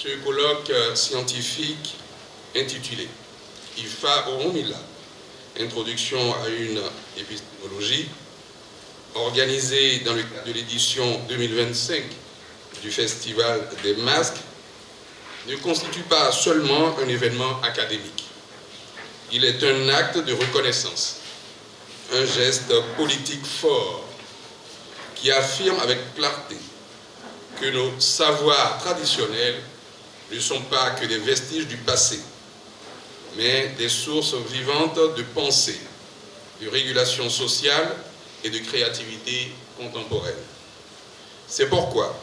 ce colloque scientifique intitulé IFA Orunmila, introduction à une épistémologie, organisé dans le cadre de l'édition 2025 du Festival des Masques, ne constitue pas seulement un événement académique. Il est un acte de reconnaissance, un geste politique fort qui affirme avec clarté que nos savoirs traditionnels ne sont pas que des vestiges du passé, mais des sources vivantes de pensée, de régulation sociale et de créativité contemporaine. C'est pourquoi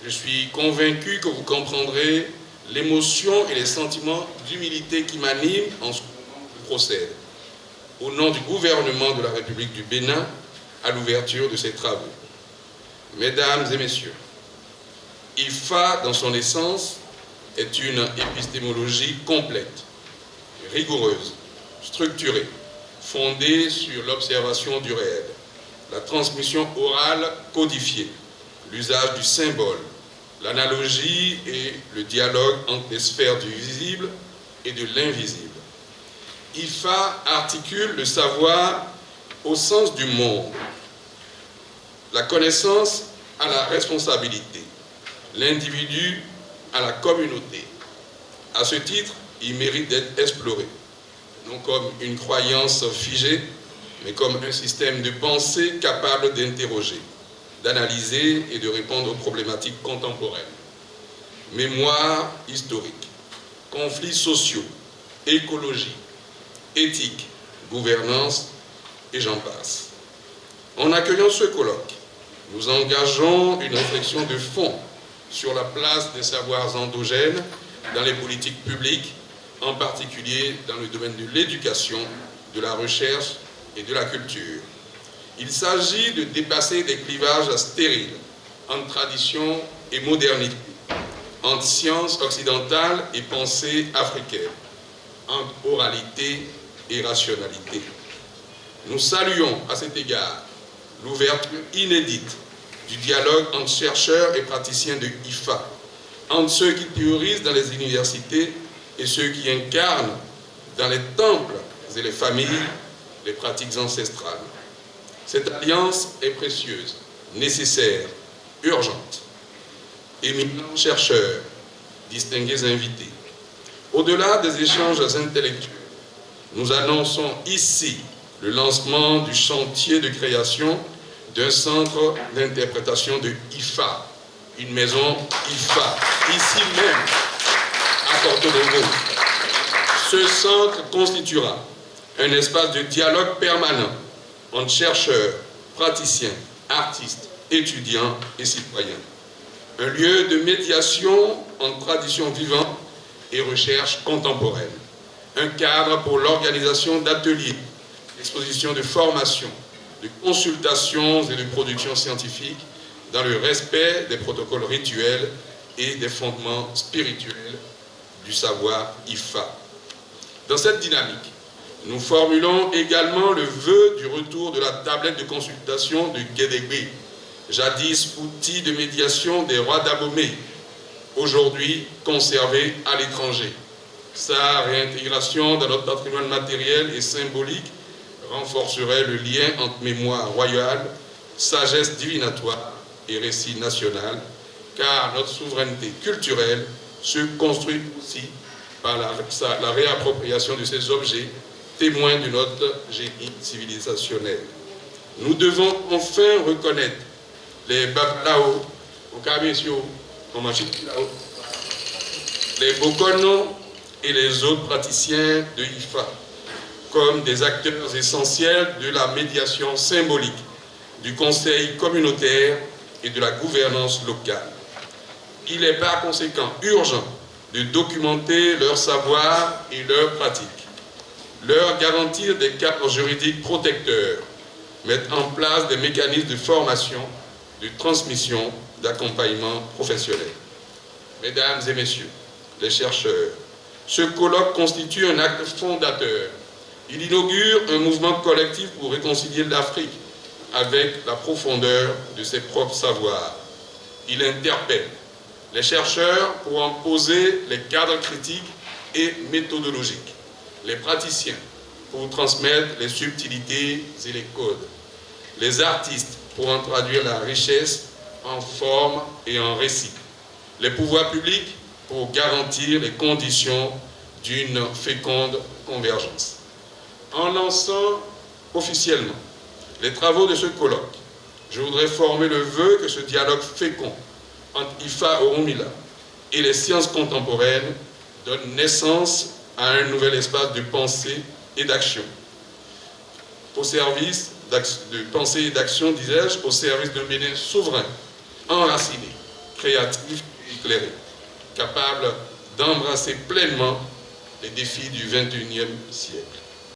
je suis convaincu que vous comprendrez l'émotion et les sentiments d'humilité qui m'animent en ce moment où je procède, au nom du gouvernement de la République du Bénin, à l'ouverture de ces travaux. Mesdames et messieurs, IFA, dans son essence, est une épistémologie complète, rigoureuse, structurée, fondée sur l'observation du réel, la transmission orale codifiée, l'usage du symbole, l'analogie et le dialogue entre les sphères du visible et de l'invisible. IFA articule le savoir au sens du monde, la connaissance à la responsabilité, l'individu à la communauté. À ce titre, il mérite d'être exploré, non comme une croyance figée, mais comme un système de pensée capable d'interroger, d'analyser et de répondre aux problématiques contemporaines. Mémoire historique, conflits sociaux, écologie, éthique, gouvernance, et j'en passe. En accueillant ce colloque, nous engageons une réflexion de fond sur la place des savoirs endogènes dans les politiques publiques, en particulier dans le domaine de l'éducation, de la recherche et de la culture. Il s'agit de dépasser des clivages stériles entre tradition et modernité, entre science occidentale et pensée africaine, entre oralité et rationalité. Nous saluons à cet égard l'ouverture inédite du dialogue entre chercheurs et praticiens de IFA, entre ceux qui théorisent dans les universités et ceux qui incarnent dans les temples et les familles les pratiques ancestrales. Cette alliance est précieuse, nécessaire, urgente. Éminents chercheurs, distingués invités, au-delà des échanges intellectuels, nous annonçons ici le lancement du chantier de création d'un centre d'interprétation de IFA, une maison IFA, ici même, à Porto Novo. Ce centre constituera un espace de dialogue permanent entre chercheurs, praticiens, artistes, étudiants et citoyens. Un lieu de médiation entre tradition vivante et recherche contemporaine. Un cadre pour l'organisation d'ateliers, d'expositions de formation, de consultations et de productions scientifiques dans le respect des protocoles rituels et des fondements spirituels du savoir IFA. Dans cette dynamique, nous formulons également le vœu du retour de la tablette de consultation de Guédégbé, jadis outil de médiation des rois d'Abomey, aujourd'hui conservé à l'étranger. Sa réintégration dans notre patrimoine matériel et symbolique renforcerait le lien entre mémoire royale, sagesse divinatoire et récit national, car notre souveraineté culturelle se construit aussi par la réappropriation de ces objets, témoins de notre génie civilisationnel. Nous devons enfin reconnaître les Babalao, Okabesio, les Bokono et les autres praticiens de IFA comme des acteurs essentiels de la médiation symbolique, du conseil communautaire et de la gouvernance locale. Il est par conséquent urgent de documenter leur savoir et leurs pratiques, leur garantir des cadres juridiques protecteurs, mettre en place des mécanismes de formation, de transmission, d'accompagnement professionnel. Mesdames et messieurs, les chercheurs, ce colloque constitue un acte fondateur. Il inaugure un mouvement collectif pour réconcilier l'Afrique avec la profondeur de ses propres savoirs. Il interpelle Les chercheurs pour en poser les cadres critiques et méthodologiques. Les praticiens pour transmettre les subtilités et les codes. Les artistes pour en traduire la richesse en forme et en récit. Les pouvoirs publics pour garantir les conditions d'une féconde convergence. En lançant officiellement les travaux de ce colloque, je voudrais former le vœu que ce dialogue fécond entre IFA Orunmila et les sciences contemporaines donne naissance à un nouvel espace de pensée et d'action, au service de pensée et d'action, disais-je, au service d'un Bénin souverain, enraciné, créatif et éclairé, capable d'embrasser pleinement les défis du XXIe siècle.